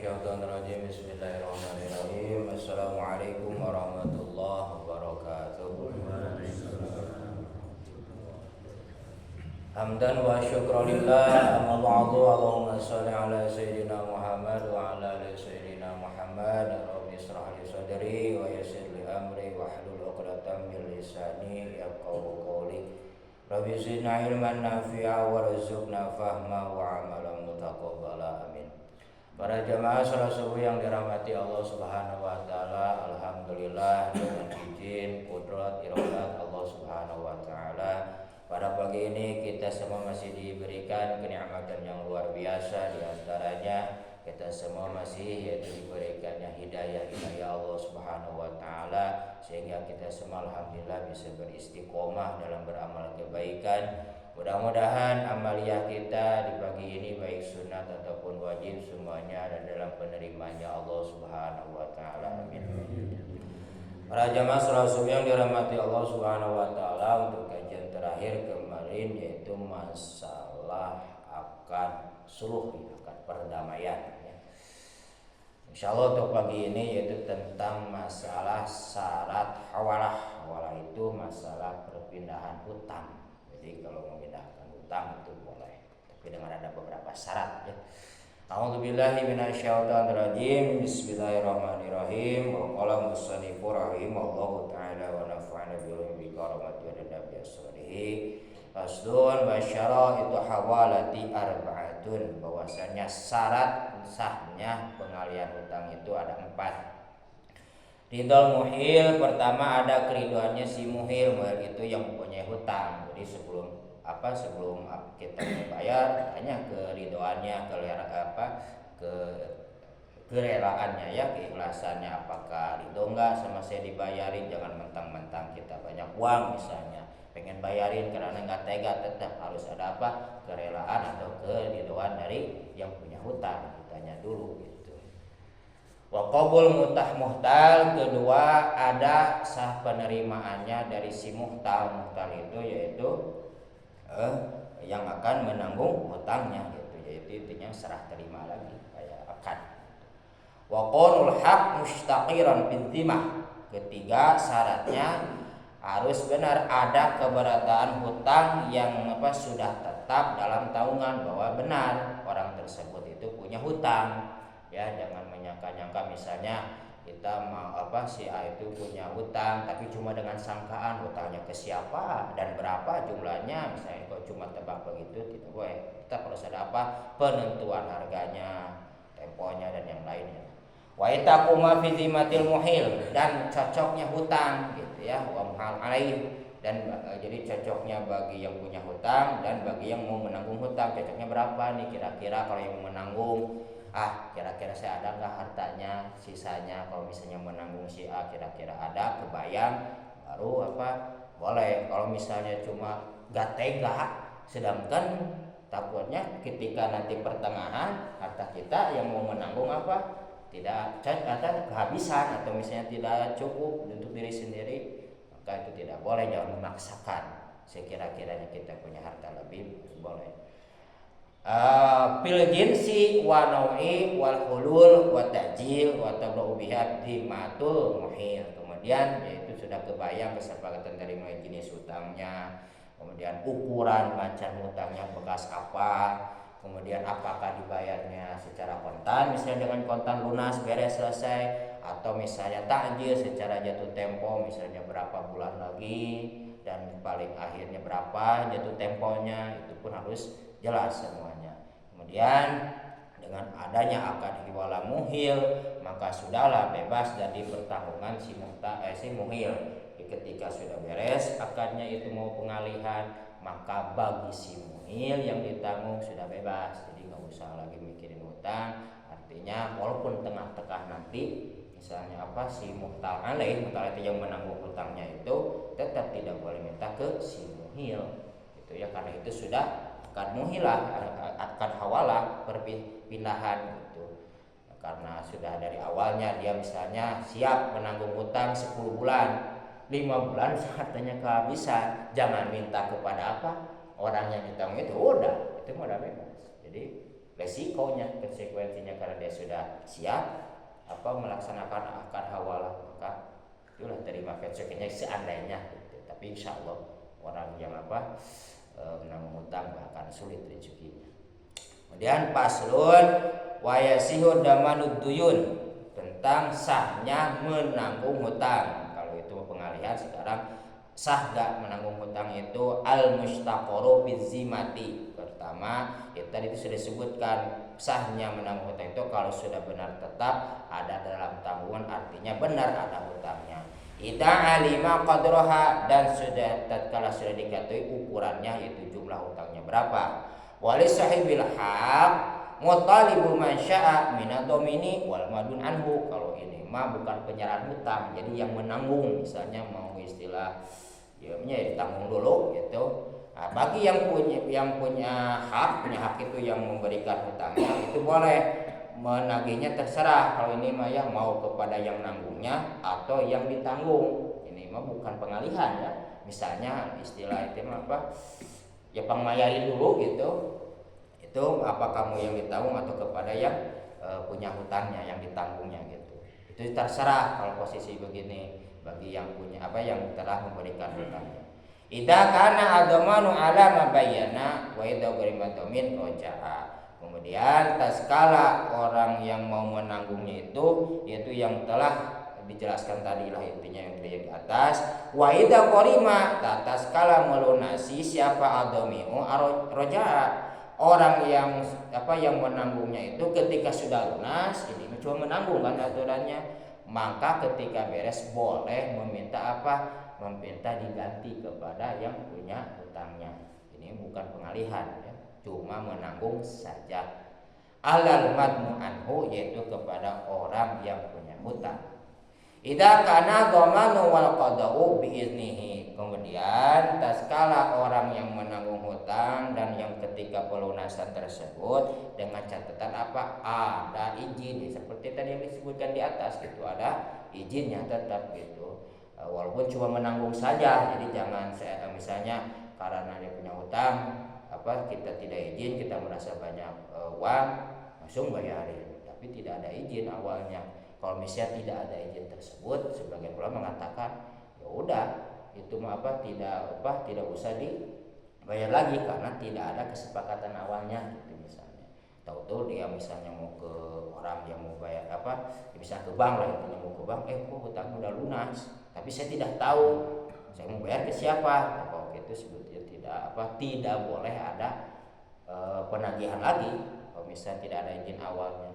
minasyaitonirrajim. Bismillahirrahmanirrahim. Assalamualaikum warahmatullahi wabarakatuh. Hamdan wa syukran lillah, amma ba'du. Allahumma shalli ala sayyidina Muhammad wa ala ali sayyidina Muhammad. Rabbi ishrah li sadri wa yassir li amri wahlul 'uqdatam min lisani yafqahu qawli. Rabbi zidna ilman nafi'a warzuqna fahma wa amalan mutaqabbala. Amin. Para jamaah salat subuh yang dirahmati Allah Subhanahu wa taala, alhamdulillah dengan izin qudrat iradat Allah Subhanahu wa taala pada pagi ini kita semua masih diberikan kenikmatan yang luar biasa. Di antaranya kita semua masih diberikannya hidayah Allah Subhanahu wa taala, sehingga kita semua alhamdulillah bisa beristiqomah dalam beramal kebaikan. Mudah-mudahan amaliyah kita di pagi ini baik sunat ataupun wajib semuanya ada dalam penerimanya Allah Subhanahu wa taala. Amin. Para jamaah salat subuh yang dirahmati Allah Subhanahu wa taala, untuk kajian terakhir kemarin yaitu masalah akan sulh, akan perdamaian ya. Insyaallah untuk pagi ini yaitu tentang masalah syarat hawalah. Hawalah itu masalah perpindahan hutang. Jadi kalau memindahkan hutang itu boleh, tapi dengan ada beberapa syarat ya. A'udzubillahi minasyaitonirrajim. Bismillahirrahmanirrahim. Wa qala musannifu rahimallahu ta'ala wa nafa'ana bi karamati wa nabi as-solihin. Fasdun wa syaraitu hawalati arba'atun. Bahwasanya syarat sahnya pengalihan hutang itu ada 4. Ridhal muhil, pertama ada keriduannya si muhil. Muhil itu yang mempunyai hutang. Jadi sebelum kita membayar hanya keridoannya, kerelaannya ya, keikhlasannya, apakah ridho enggak sama saya dibayarin. Jangan mentang-mentang kita banyak uang misalnya pengen bayarin karena enggak tega, tetap harus ada kerelaan atau keridoan dari yang punya hutang. Ditanya dulu gitu. Wa qabul mutah muhtal, kedua ada sah penerimaannya dari si muhtal. Muhtal itu yaitu yang akan menanggung hutangnya gitu, yaitu intinya serah terima lagi kayak akad. Wa qanul haq mustaqiran bintimah, ketiga syaratnya harus benar ada keberadaan hutang yang sudah tetap dalam taungan, bahwa benar orang tersebut itu punya hutang ya. Jangan menyangka-nyangka misalnya kita mau si A itu punya hutang tapi cuma dengan sangkaan hutangnya ke siapa dan berapa jumlahnya, misalnya kok cuma tebak begitu, tidak boleh. Kita harus ada penentuan harganya, temponya dan yang lainnya. Wa itaquma fi zimatil muhil, dan cocoknya hutang gitu ya, wa muhal alaih, dan jadi cocoknya bagi yang punya hutang dan bagi yang mau menanggung hutang, cocoknya berapa nih kira-kira. Kalau yang menanggung, kira-kira saya ada nggak hartanya sisanya. Kalau misalnya menanggung si A kira-kira ada kebayang, baru boleh. Kalau misalnya cuma gak tega, sedangkan takutnya ketika nanti pertengahan harta kita yang mau menanggung tidak kehabisan atau misalnya tidak cukup untuk diri sendiri, maka itu tidak boleh. Jangan memaksakan. Sekira-kiranya kita punya harta lebih boleh. Fil jinsi wa nau'i wal hulul wa ta'jil wa tabra'u biha dimatul muhil. Kemudian yaitu sudah kebayang kesepakatan dari mulai jenis hutangnya, kemudian ukuran macam hutangnya bekas apa, kemudian apakah dibayarnya secara kontan misalnya dengan kontan lunas beres selesai, atau misalnya ta'jil secara jatuh tempo, misalnya berapa bulan lagi dan paling akhirnya berapa jatuh temponya, itu pun harus jelas semuanya. Kemudian dengan adanya akad hiwala muhil, maka sudahlah bebas dari pertanggungan si muhil. Ketika sudah beres akadnya itu mau pengalihan, maka bagi si muhil yang ditanggung sudah bebas. Jadi nggak usah lagi mikirin hutang. Artinya walaupun tengah-tengah nanti misalnya si muhtal alaih, muhtal itu yang menanggung hutangnya itu tetap tidak boleh minta ke si muhil gitu ya, karena itu sudah akad muhilah, akad hawalah, perpindahan gitu. Karena sudah dari awalnya dia misalnya siap menanggung hutang 10 bulan, 5 bulan hartanya kehabisan, jangan minta kepada orang yang ditanggung itu, udah bebas. Jadi konsekuensinya karena dia sudah siap melaksanakan akad hawalah, maka itulah terima konsekuensinya seandainya gitu. Tapi insya Allah orang yang menanggung hutang akan sulit rezekinya. Kemudian paslun wa yasihu damanud duyun, tentang sahnya menanggung hutang. Kalau itu pengalihan, sekarang sah gak menanggung hutang itu al mustaqoru bizimati. Pertama tadi itu sudah disebutkan sahnya menanggung hutang itu kalau sudah benar tetap ada dalam tanggungan, artinya benar ada hutangnya. Idza alima qadraha, dan sudah tatkala sudah diketahui ukurannya, yaitu jumlah hutangnya berapa. Wali sahibil haq mutalibu man syaa minad-dhamini wal madun anhu. Kalau ini mah bukan penyerahan hutang, jadi yang menanggung, misalnya mau istilah ya ditanggung dulu gitu. Nah, bagi yang punya hak itu yang memberikan hutangnya itu boleh menagihnya, terserah. Kalau ini mah ya mau kepada yang nanggungnya atau yang ditanggung. Ini mah bukan pengalihan ya. Misalnya istilah itu mah ya pengmayarin dulu gitu. Itu apa kamu yang ditanggung atau kepada yang punya hutangnya, yang ditanggungnya gitu. Itu terserah kalau posisi begini bagi yang punya yang telah memberikan hutangnya. Idza kana adamanu ala mabayyana wa idza gharima dhamin roja'a. Kemudian tatkala orang yang mau menanggungnya itu yaitu yang telah dijelaskan tadi lah intinya yang di atas. Wa idza gharima, tatkala melunasi siapa adami'u roja'a. Orang yang yang menanggungnya itu ketika sudah lunas, ini cuma menanggung kan aturannya, maka ketika beres boleh meminta meminta diganti kepada yang punya hutangnya. Ini bukan pengalihan ya, cuma menanggung saja. Alal madmu anhu, yaitu kepada orang yang punya hutang. Idza kana dhamanu wal qada'u biiznihi. Kemudian tatkala orang yang menanggung hutang dan yang ketika pelunasan tersebut dengan catatan ada izin, seperti tadi yang disebutkan di atas gitu, ada izinnya tetap gitu. Walaupun cuma menanggung saja, jadi jangan misalnya karena dia punya hutang kita tidak izin, kita merasa banyak uang langsung bayarin, tapi tidak ada izin awalnya. Kalau misalnya tidak ada izin tersebut, sebagian ulama mengatakan ya udah itu tidak usah dibayar lagi karena tidak ada kesepakatan awalnya gitu. Misalnya tahu dia misalnya mau ke orang yang mau bayar bisa ke bank lah, intinya mau ke bank, kok hutang udah lunas tapi saya tidak tahu saya mau bayar ke siapa. Kalau gitu sebetulnya tidak boleh ada penagihan lagi kalau misalnya tidak ada izin awalnya.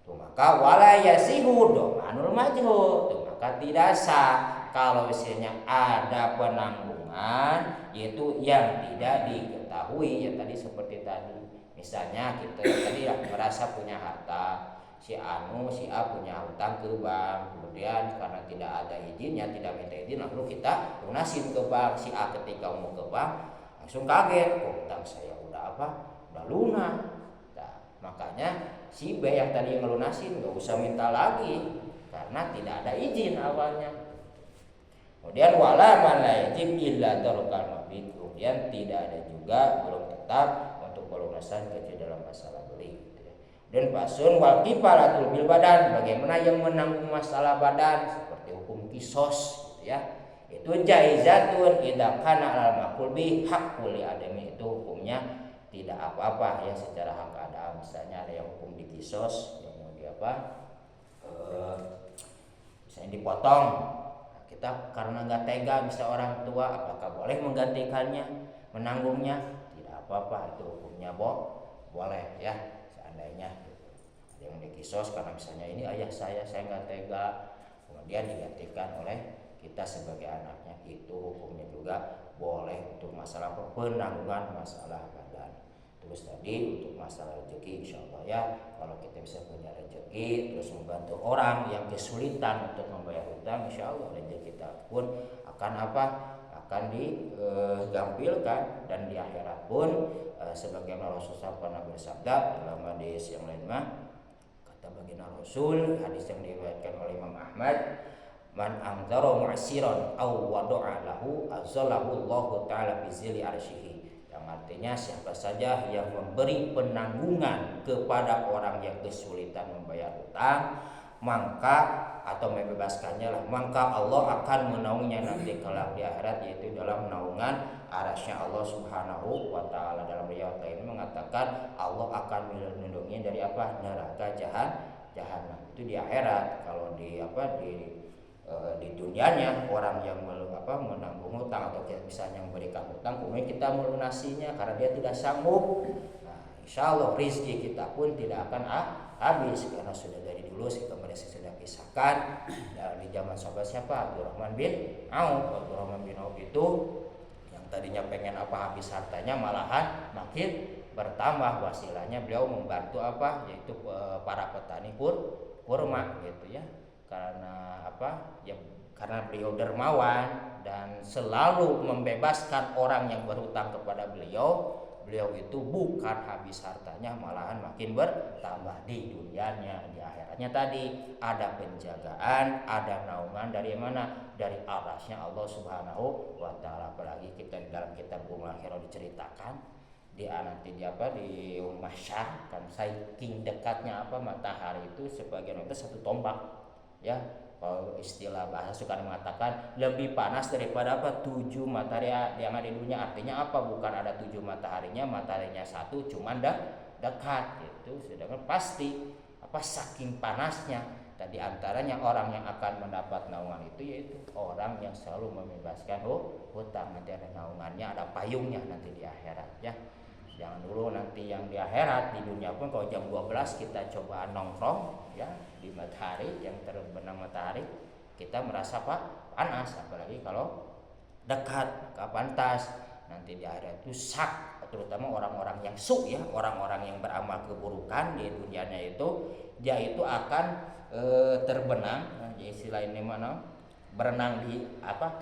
Tuh, maka wala yasihu dhamanul majhul, maka tidak sah kalau misalnya ada penanggungan yaitu yang tidak diketahui. Ya tadi seperti tadi misalnya kita tadi merasa punya harta, si A punya hutang ke bank, kemudian karena tidak ada izinnya, tidak minta izin, lalu kita lunasin ke bank. Si A ketika mau ke bank langsung kaget, hutang saya udah lunas. Nah, makanya si B yang tadi ngelunasin nggak usah minta lagi karena tidak ada izin awalnya. Kemudian wala man la yajib illa darukal mabit, kemudian tidak ada juga belum tetap untuk pelunasan kecuali dalam masalah beli. Dan pasun wal kifaratul bil badan, bagaimana yang menanggung masalah badan seperti hukum kisos gitu ya. Itu jaizatun idza kana al maqul bi haqqul adami, itu hukumnya tidak apa-apa ya secara hak ada. Misalnya ada yang hukum di kisos yang mau misalnya dipotong, kita karena nggak tega bisa orang tua, apakah boleh menggantikannya, menanggungnya? Tidak apa-apa, itu hukumnya boleh ya seandainya gitu. Ada yang dikisos karena misalnya ini ayah saya nggak tega, kemudian digantikan oleh kita sebagai anaknya, itu hukumnya juga boleh untuk masalah penanggungan masalah badan. Terus tadi untuk masalah rezeki, insya Allah ya, kalau kita bisa punya rezeki terus membantu orang yang kesulitan untuk membayar hutang, insya Allah rezeki kita pun akan digampilkan, dan di akhirat pun sebagaimana Rasulullah pernah bersabda dalam hadis yang lain kata baginda Rasul, hadis yang diriwayatkan oleh Imam Ahmad, man amdara mu'siran aw wada'a lahu azallahu Allah taala bi zilli arsyihi. Yang artinya siapa saja yang memberi penanggungan kepada orang yang kesulitan membayar hutang, maka atau membebaskannya lah, maka Allah akan menaungnya nanti kelak di akhirat, yaitu dalam naungan arasy Allah Subhanahu wa taala. Dalam riwayat lain mengatakan Allah akan melindungi dari apa? Neraka jahanam. Itu di akhirat. Kalau di di dunianya orang yang menanggung hutang atau misalnya memberikan hutang, kemudian kita melunasinya karena dia tidak sanggup. Nah, insya Allah rizki kita pun tidak akan habis karena sudah dari dulu kemudian sudah pisahkan. Dan di zaman sahabat siapa? Abdurrahman bin Auf itu yang tadinya pengen habis hartanya malahan makin bertambah. Wasilahnya beliau membantu yaitu para petani kurma gitu ya. Karena karena beliau dermawan dan selalu membebaskan orang yang berhutang kepada beliau itu bukan habis hartanya, malahan makin bertambah di dunianya. Di akhiratnya tadi ada penjagaan, ada naungan dari mana? Dari arasy Allah Subhanahu wa taala. Apalagi kita di dalam kitab Ummul Akhirah diceritakan nanti di mahsyar kan, saking dekatnya matahari itu sebagian itu satu tombak ya. Kalau istilah bahasa suka mengatakan lebih panas daripada 7 matahari yang ada di dunia. Artinya bukan ada 7 mataharinya satu, cuman dekat gitu. Sedangkan pasti saking panasnya. Dan di antaranya orang yang akan mendapat naungan itu yaitu orang yang selalu membebaskan hutang. Nanti ada naungannya, ada payungnya nanti di akhirat ya. Jangan dulu nanti yang di akhirat, di dunia pun kalau jam 12 kita coba nongkrong ya di matahari yang terbenam matahari, kita merasa panas, apalagi kalau dekat ke pantas. Nanti di akhirat itu terutama orang-orang yang orang-orang yang beramal keburukan di dunianya itu, dia itu akan terbenam, istilah ini berenang di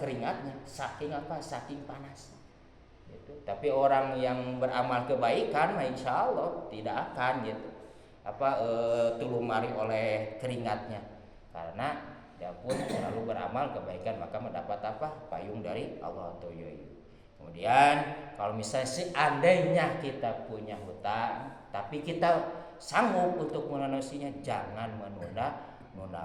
keringatnya, saking panas. Tapi orang yang beramal kebaikan, insya Allah tidak akan tulumari oleh keringatnya, karena dia pun selalu beramal kebaikan, maka mendapat payung dari Allah. Kemudian kalau misalnya seandainya kita punya hutang tapi kita sanggup untuk melunasinya, jangan menunda,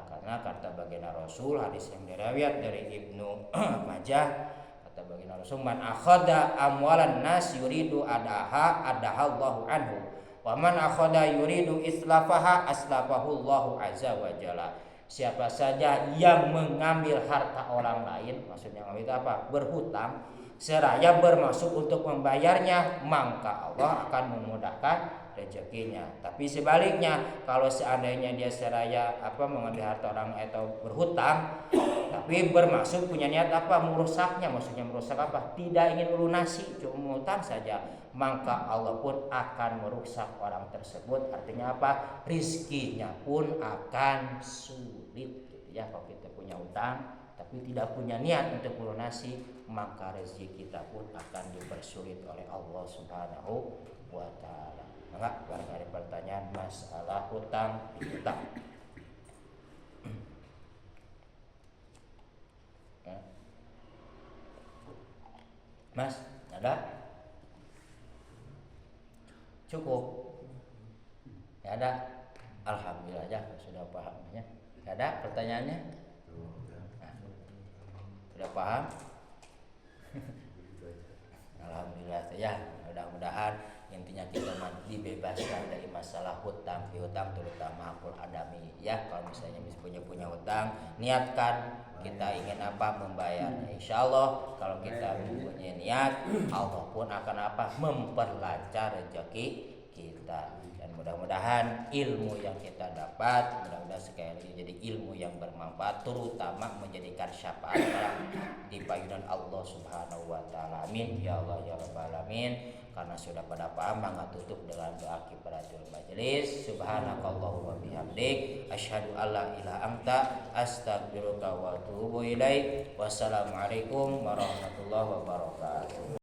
karena kata baginda Rasul, hadis yang diriwayat dari Ibnu Majah, kata baginda Rasul, man akhadha amwalan nas yuridu adahallahu anhu wa man akhadha yuridu islafaha aslafahu Allahu azza wa jalla. Siapa saja yang mengambil harta orang lain, maksudnya itu berhutang, seraya bermaksud untuk membayarnya, maka Allah akan memudahkan rezekinya. Tapi sebaliknya, kalau seandainya dia seraya mengambil harta orang atau berhutang tapi bermaksud punya niat merusaknya, maksudnya merusak tidak ingin melunasi, cuma hutang saja, maka Allah pun akan merusak orang tersebut. Artinya rizkinya pun akan sulit gitu ya. Kalau kita punya hutang tapi tidak punya niat untuk melunasi, maka rezeki kita pun akan dipersulit oleh Allah Subhanahu wa taala. Enggak, barangkali pertanyaan masalah hutang piutang. Mas, ada? Cukup? Ya ada. Alhamdulillah ya, sudah pahamnya. Ada pertanyaannya? Nah, sudah paham? Alhamdulillah ya. Mudah-mudahan intinya kita dibebaskan dari masalah hutang piutang, terutama hakul adami ya. Kalau misalnya punya hutang, niatkan kita ingin membayarnya. Insya Allah kalau kita mempunyai niat, Allah pun akan memperlancar rezeki kita. Dan mudah-mudahan ilmu yang kita dapat, mudah-mudahan sekali lagi jadi ilmu yang bermanfaat, terutama menjadikan syafaat di payunan Allah Subhanahu wa taala. Amin ya Allah ya rabbal alamin. Karena sudah pada paham, maka tutup dengan doa kifaratul majelis. Subhanakallahumma bihamdik, asyhadu alla ilaha anta, astaghfiruka wa atubu ilaik. Wassalamualaikum warahmatullahi wabarakatuh.